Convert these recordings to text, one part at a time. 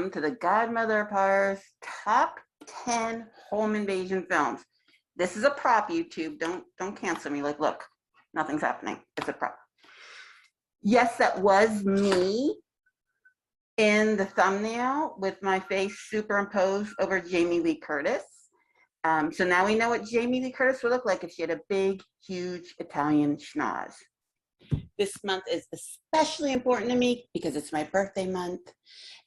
welcome to the Godmother Empires Top 10 Home Invasion Films. This is a prop, YouTube. Don't cancel me. Like, look, nothing's happening. It's a prop. Yes, that was me in the thumbnail with my face superimposed over Jamie Lee Curtis. So now we know what Jamie Lee Curtis would look like if she had a big, huge Italian schnoz. This month is especially important to me because it's my birthday month.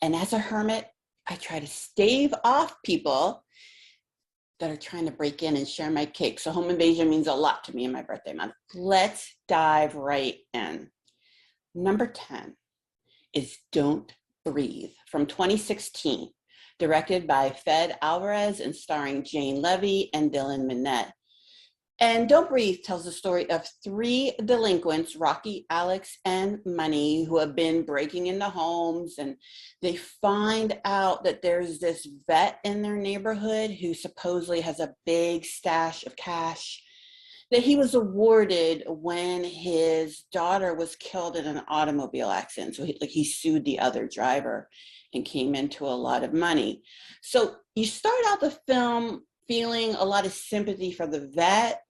And as a hermit, I try to stave off people that are trying to break in and share my cake. So home invasion means a lot to me in my birthday month. Let's dive right in. Number 10 is Don't Breathe from 2016, directed by Fede Alvarez and starring Jane Levy and Dylan Minnette. And Don't Breathe tells the story of three delinquents, Rocky, Alex, and Money, who have been breaking into homes, and they find out that there's this vet in their neighborhood who supposedly has a big stash of cash that he was awarded when his daughter was killed in an automobile accident. So he sued the other driver and came into a lot of money. So you start out the film feeling a lot of sympathy for the vet,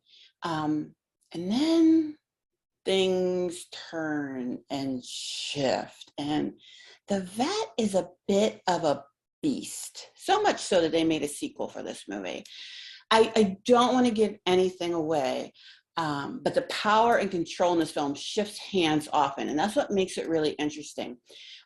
and then things turn and shift, and the vet is a bit of a beast, so much so that they made a sequel for this movie. I don't want to give anything away, but the power and control in this film shifts hands often, and that's what makes it really interesting.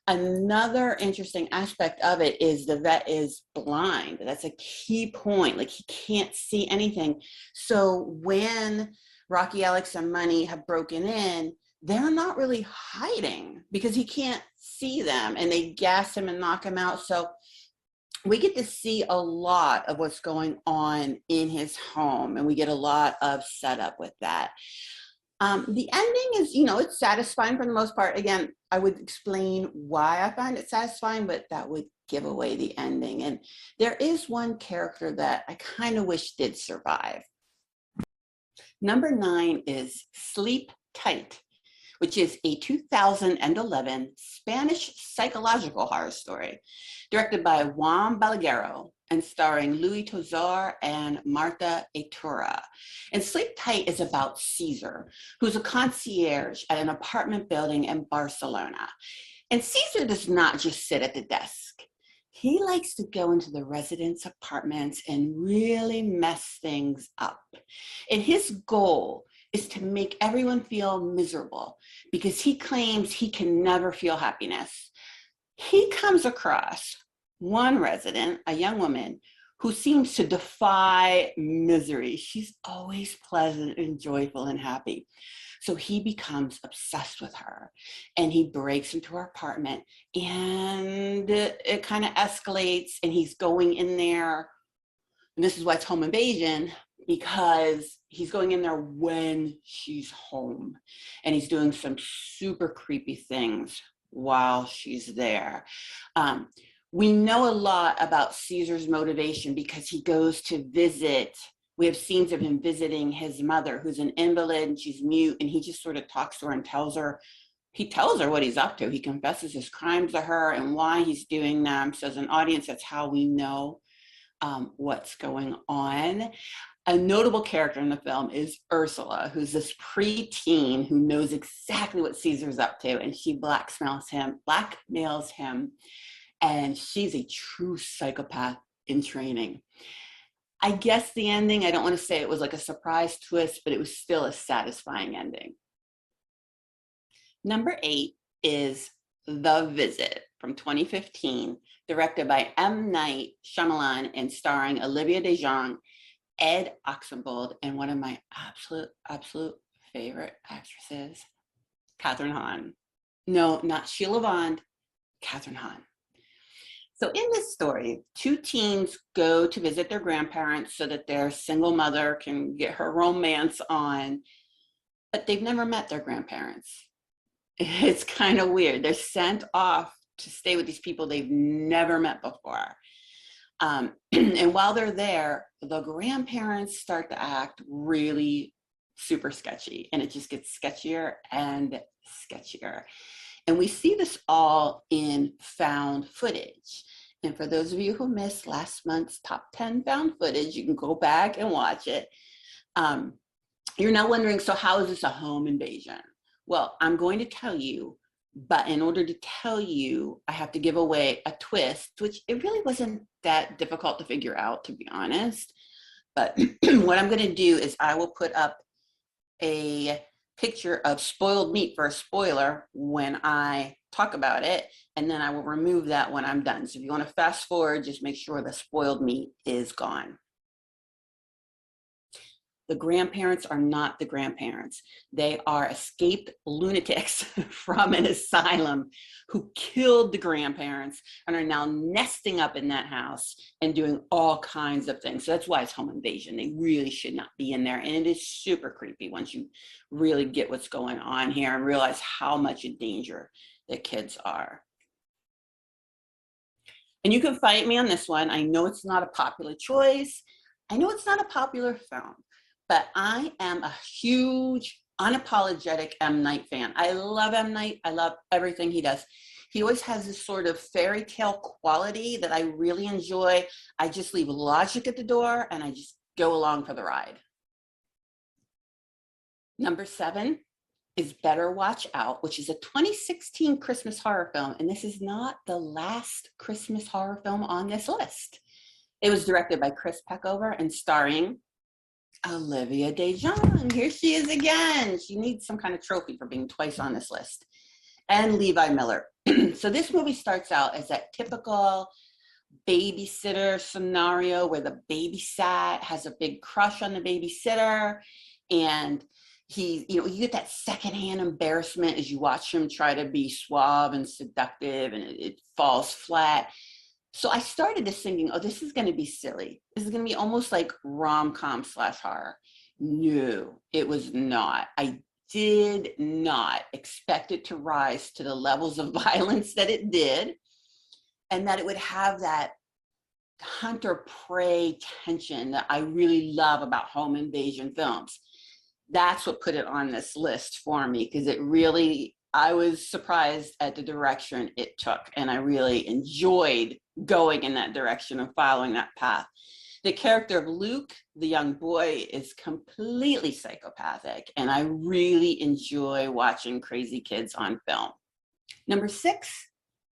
Another interesting aspect of it is the vet is blind. That's a key point. Like, he can't see anything. So when Rocky, Alex, and Money have broken in, they're not really hiding because he can't see them, and they gas him and knock him out. So we get to see a lot of what's going on in his home, and we get a lot of setup with that. The ending is, it's satisfying for the most part. Again, I would explain why I find it satisfying, but that would give away the ending. And there is one character that I kind of wish did survive. Number 9 is Sleep Tight, which is a 2011 Spanish psychological horror story, directed by Juan Balaguerro and starring Louis Tozar and Marta Itura. And Sleep Tight is about Caesar, who's a concierge at an apartment building in Barcelona. And Caesar does not just sit at the desk. He likes to go into the residents' apartments and really mess things up. And his goal is to make everyone feel miserable because he claims he can never feel happiness. He comes across one resident, a young woman, who seems to defy misery. She's always pleasant and joyful and happy. So he becomes obsessed with her, and he breaks into her apartment, and it kind of escalates, and he's going in there. And this is why it's home invasion, because he's going in there when she's home, and he's doing some super creepy things while she's there. We know a lot about Caesar's motivation because he goes to visit. We have scenes of him visiting his mother, who's an invalid, and she's mute, and he just sort of talks to her and tells her what he's up to. He confesses his crimes to her and why he's doing them. So as an audience, that's how we know what's going on. A notable character in the film is Ursula, who's this preteen who knows exactly what Caesar's up to, and she blackmails him, and she's a true psychopath in training. I guess the ending, I don't want to say it was like a surprise twist, but it was still a satisfying ending. Number 8 is The Visit from 2015, directed by M. Night Shyamalan and starring Olivia DeJonge, Ed Oxenbould, and one of my absolute favorite actresses, Kathryn Hahn. No, not Sheila Vaughn, Kathryn Hahn. So in this story, 2 teens go to visit their grandparents so that their single mother can get her romance on, but they've never met their grandparents. It's kind of weird. They're sent off to stay with these people they've never met before. And while they're there, the grandparents start to act really super sketchy, and it just gets sketchier and sketchier. And we see this all in found footage. And for those of you who missed last month's top 10 found footage, you can go back and watch it. You're now wondering, so how is this a home invasion? Well, I'm going to tell you, but in order to tell you, I have to give away a twist, which it really wasn't that difficult to figure out, to be honest. But what I'm going to do is I will put up a picture of spoiled meat for a spoiler when I talk about it, and then I will remove that when I'm done. So if you want to fast forward, just make sure the spoiled meat is gone. The grandparents are not the grandparents. They are escaped lunatics from an asylum who killed the grandparents and are now nesting up in that house and doing all kinds of things. So that's why it's home invasion. They really should not be in there. And it is super creepy once you really get what's going on here and realize how much in danger the kids are. And you can fight me on this one. I know it's not a popular choice. I know it's not a popular film. But I am a huge, unapologetic M. Night fan. I love M. Night. I love everything he does. He always has this sort of fairy tale quality that I really enjoy. I just leave logic at the door and I just go along for the ride. Number 7 is Better Watch Out, which is a 2016 Christmas horror film. And this is not the last Christmas horror film on this list. It was directed by Chris Peckover and starring Olivia DeJonge. Here she is again. She needs some kind of trophy for being twice on this list. And Levi Miller. So this movie starts out as that typical babysitter scenario where the babysat has a big crush on the babysitter, and you get that secondhand embarrassment as you watch him try to be suave and seductive, and it falls flat. So I started this thinking, oh, this is going to be silly. This is going to be almost like rom-com / horror. No, it was not. I did not expect it to rise to the levels of violence that it did, and that it would have that hunter-prey tension that I really love about home invasion films. That's what put it on this list for me, because I was surprised at the direction it took, and I really enjoyed going in that direction and following that path. The character of Luke, the young boy, is completely psychopathic, and I really enjoy watching crazy kids on film. Number 6,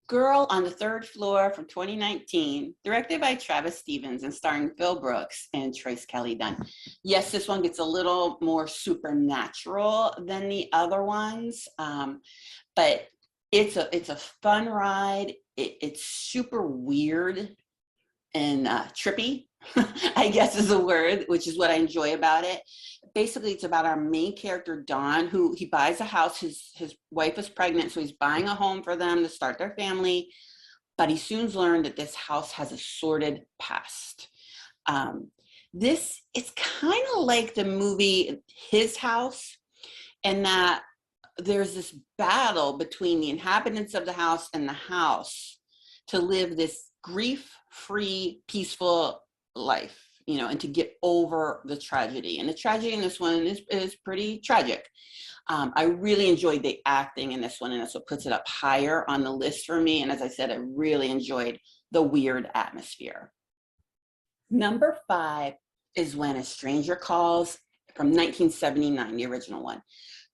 Girl on the Third Floor from 2019, directed by Travis Stevens and starring Phil Brooks and Trace Kelly Dunn. Yes, this one gets a little more supernatural than the other ones, but it's a fun ride. It's super weird and trippy, I guess is a word, which is what I enjoy about it. Basically, it's about our main character, Don, who he buys a house. His wife is pregnant, so he's buying a home for them to start their family. But he soon learned that this house has a sordid past. It's kind of like the movie His House, and that there's this battle between the inhabitants of the house and the house to live this grief-free, peaceful life, and to get over the tragedy. And the tragedy in this one is pretty tragic. I really enjoyed the acting in this one, and that's what puts it up higher on the list for me. And as I said, I really enjoyed the weird atmosphere. Number 5 is When a Stranger Calls from 1979, the original one,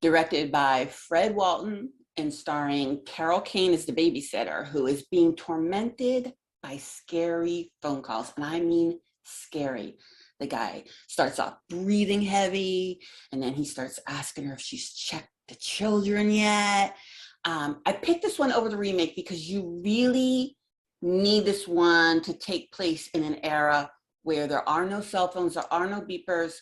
directed by Fred Walton and starring Carol Kane as the babysitter, who is being tormented by scary phone calls. And I mean scary. The guy starts off breathing heavy, and then he starts asking her if she's checked the children yet. I picked this one over the remake because you really need this one to take place in an era where there are no cell phones, there are no beepers.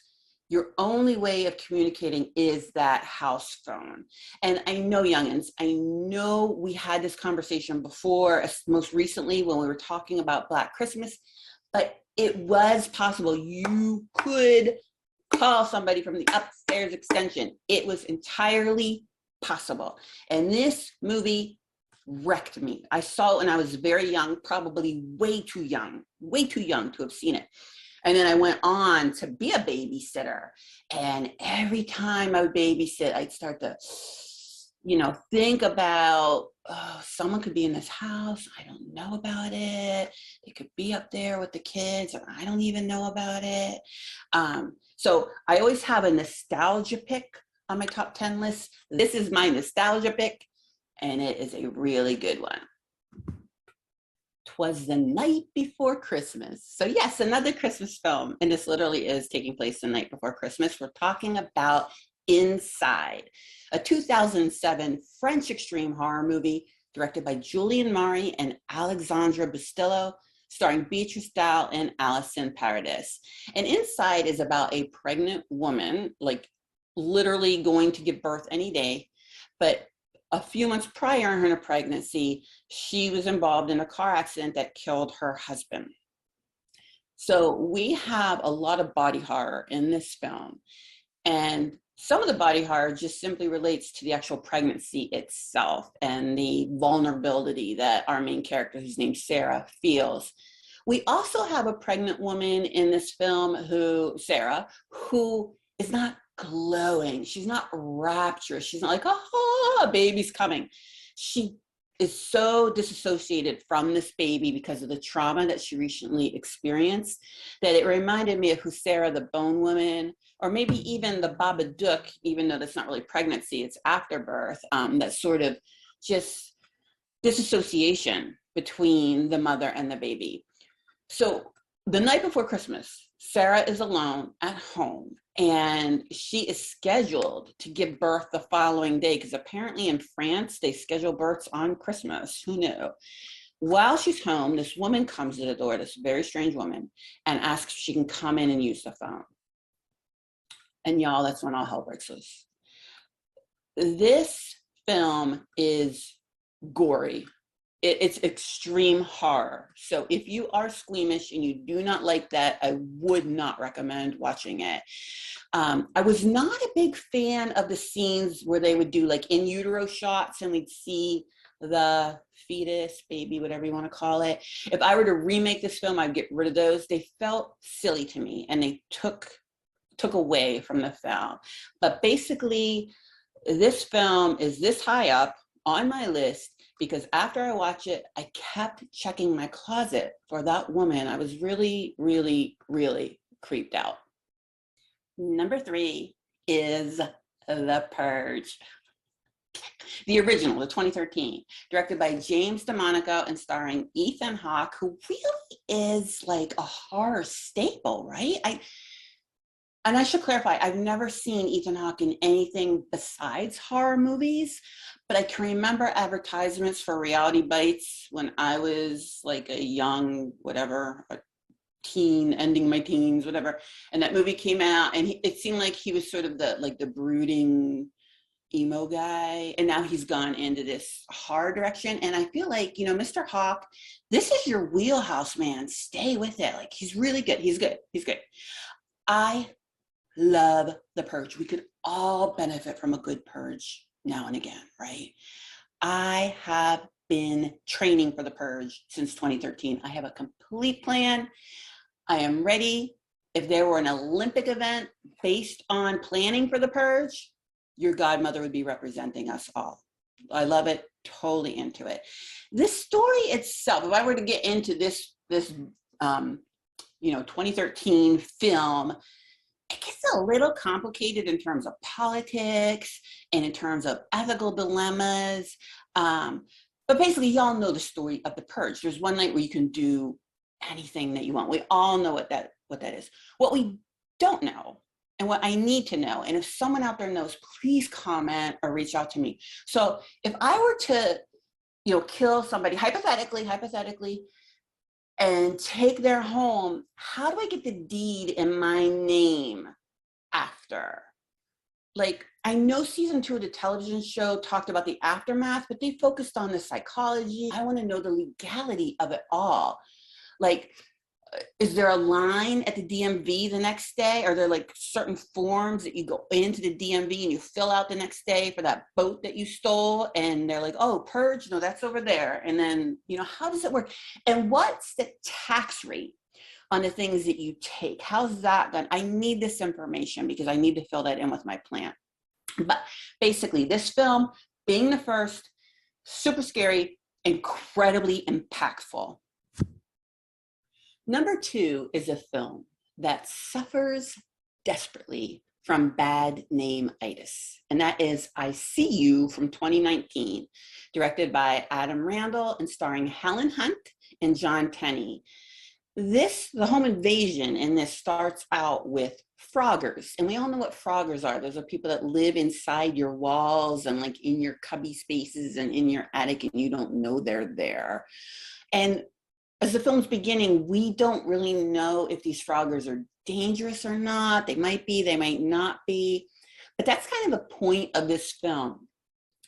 Your only way of communicating is that house phone. And I know, youngins, I know we had this conversation before, most recently when we were talking about Black Christmas, but it was possible. You could call somebody from the upstairs extension. It was entirely possible. And this movie wrecked me. I saw it when I was very young, probably way too young to have seen it. And then I went on to be a babysitter. And every time I would babysit, I'd start to think about, oh, someone could be in this house. I don't know about it. They could be up there with the kids, and I don't even know about it. So I always have a nostalgia pick on my top 10 list. This is my nostalgia pick, and it is a really good one. 'Twas the Night Before Christmas. So yes, another Christmas film, and this literally is taking place the night before Christmas. We're talking about Inside, a 2007 French extreme horror movie directed by Julien Maury and Alexandre Bustillo, starring Beatrice Dalle and Alison Paradis. And Inside is about a pregnant woman, like literally going to give birth any day, but a few months prior in her pregnancy, she was involved in a car accident that killed her husband. So we have a lot of body horror in this film. And some of the body horror just simply relates to the actual pregnancy itself and the vulnerability that our main character, who's named Sarah, feels. We also have a pregnant woman in this film, Sarah, who is not glowing. She's not rapturous. She's not like, oh, a baby's coming. She is so disassociated from this baby because of the trauma that she recently experienced that it reminded me of Sarah, the Bone Woman, or maybe even the Babadook, even though that's not really pregnancy, it's afterbirth, that sort of just disassociation between the mother and the baby. So the night before Christmas, Sarah is alone at home, and she is scheduled to give birth the following day, because apparently in France, they schedule births on Christmas. Who knew? While she's home, this woman comes to the door, this very strange woman, and asks if she can come in and use the phone. And y'all, that's when all hell breaks loose. This film is gory. It's extreme horror. So if you are squeamish and you do not like that, I would not recommend watching it. I was not a big fan of the scenes where they would do like in utero shots and we'd see the fetus, baby, whatever you want to call it. If I were to remake this film, I'd get rid of those. They felt silly to me, and they took away from the film. But basically, this film is this high up on my list because after I watch it, I kept checking my closet for that woman. I was really, really, really creeped out. Number 3 is The Purge. The original, the 2013, directed by James DeMonaco and starring Ethan Hawke, who really is like a horror staple, right? And I should clarify, I've never seen Ethan Hawke in anything besides horror movies, but I can remember advertisements for Reality Bites when I was like a young, whatever, a teen, ending my teens, whatever. And that movie came out, and it seemed like he was sort of the brooding emo guy, and now he's gone into this horror direction. And I feel like, Mr. Hawke, this is your wheelhouse, man. Stay with it. Like, he's really good. He's good. I love The Purge. We could all benefit from a good purge now and again, right? I have been training for The Purge since 2013. I have a complete plan. I am ready. If there were an Olympic event based on planning for The Purge, your godmother would be representing us all. I love it, totally into it. This story itself, if I were to get into this 2013 film, it gets a little complicated in terms of politics and in terms of ethical dilemmas. But basically, y'all know the story of The Purge. There's one night where you can do anything that you want. We all know what that is. What we don't know, and what I need to know, and if someone out there knows, please comment or reach out to me. So if I were to, kill somebody, hypothetically, and take their home, how do I get the deed in my name after? Like, I know season 2 of the television show talked about the aftermath, but they focused on the psychology. I want to know the legality of it all. Like, is there a line at the DMV the next day? Are there like certain forms that you go into the DMV and you fill out the next day for that boat that you stole? And they're like, oh, purge, no, that's over there. And then, how does it work? And what's the tax rate on the things that you take? How's that done? I need this information because I need to fill that in with my plan. But basically, this film being the first, super scary, incredibly impactful. Number 2 is a film that suffers desperately from bad name-itis, and that is I See You from 2019, directed by Adam Randall and starring Helen Hunt and John Tenney. The home invasion in this starts out with froggers, and we all know what froggers are. Those are people that live inside your walls and like in your cubby spaces and in your attic, and you don't know they're there. And as the film's beginning, we don't really know if these froggers are dangerous or not. They might be, they might not be. But that's kind of the point of this film,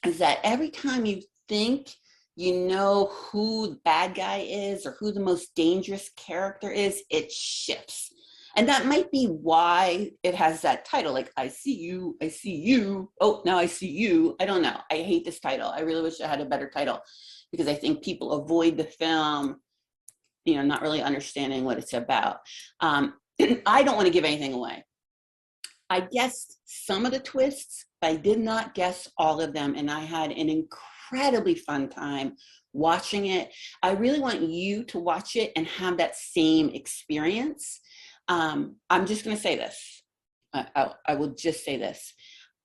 is that every time you think you know who the bad guy is or who the most dangerous character is, it shifts. And that might be why it has that title, like, I see you, I see you. Oh, now I see you. I don't know. I hate this title. I really wish it had a better title, because I think people avoid the film, you know, not really understanding what it's about. I don't want to give anything away. I guessed some of the twists, but I did not guess all of them. And I had an incredibly fun time watching it. I really want you to watch it and have that same experience. I'm just going to say this. I will just say this.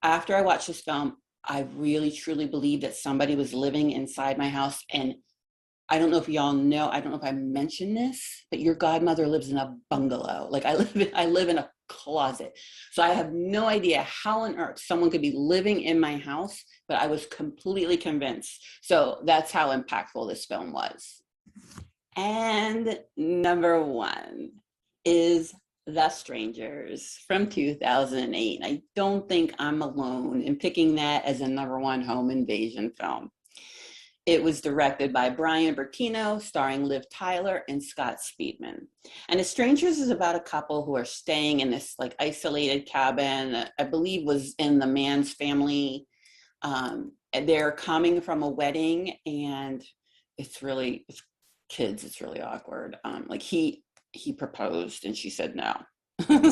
After I watched this film, I really, truly believe that somebody was living inside my house. And I don't know if y'all know, I don't know if I mentioned this, but your godmother lives in a bungalow. Like I live in a closet. So I have no idea how on earth someone could be living in my house, but I was completely convinced. So that's how impactful this film was. And number 1 is The Strangers from 2008. I don't think I'm alone in picking that as a number 1 home invasion film. It was directed by Brian Bertino, starring Liv Tyler and Scott Speedman. And The Strangers is about a couple who are staying in this like isolated cabin that I believe was in the man's family. They're coming from a wedding, and it's really awkward. Like he proposed and she said no.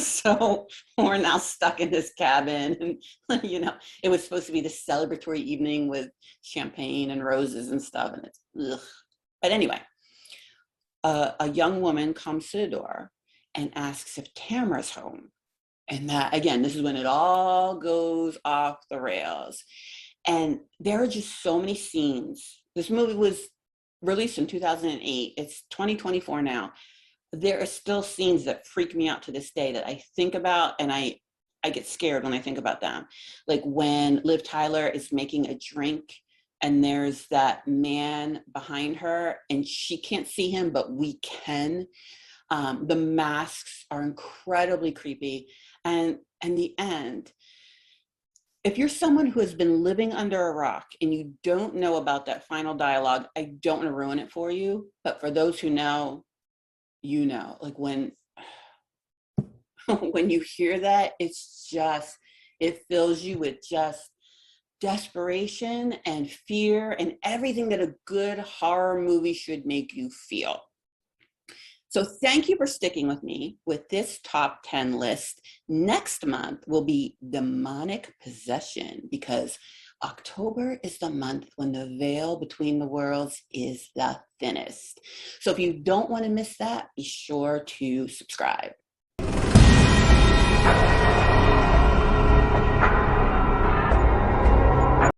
So we're now stuck in this cabin, and you know, it was supposed to be this celebratory evening with champagne and roses and stuff, and it's ugh. But anyway, a young woman comes to the door and asks if Tamara's home, and that, again, this is when it all goes off the rails. And there are just so many scenes. This movie was released in 2008. It's 2024 now. There are still scenes that freak me out to this day that I think about, and I get scared when I think about them. Like when Liv Tyler is making a drink and there's that man behind her and she can't see him, but we can. The masks are incredibly creepy. And in the end, if you're someone who has been living under a rock and you don't know about that final dialogue, I don't want to ruin it for you. But for those who know, you know, like when you hear that, it's just, it fills you with just desperation and fear and everything that a good horror movie should make you feel. So thank you for sticking with me with this top 10 list. Next month will be demonic possession, because October is the month when the veil between the worlds is the thinnest. So if you don't want to miss that, be sure to subscribe.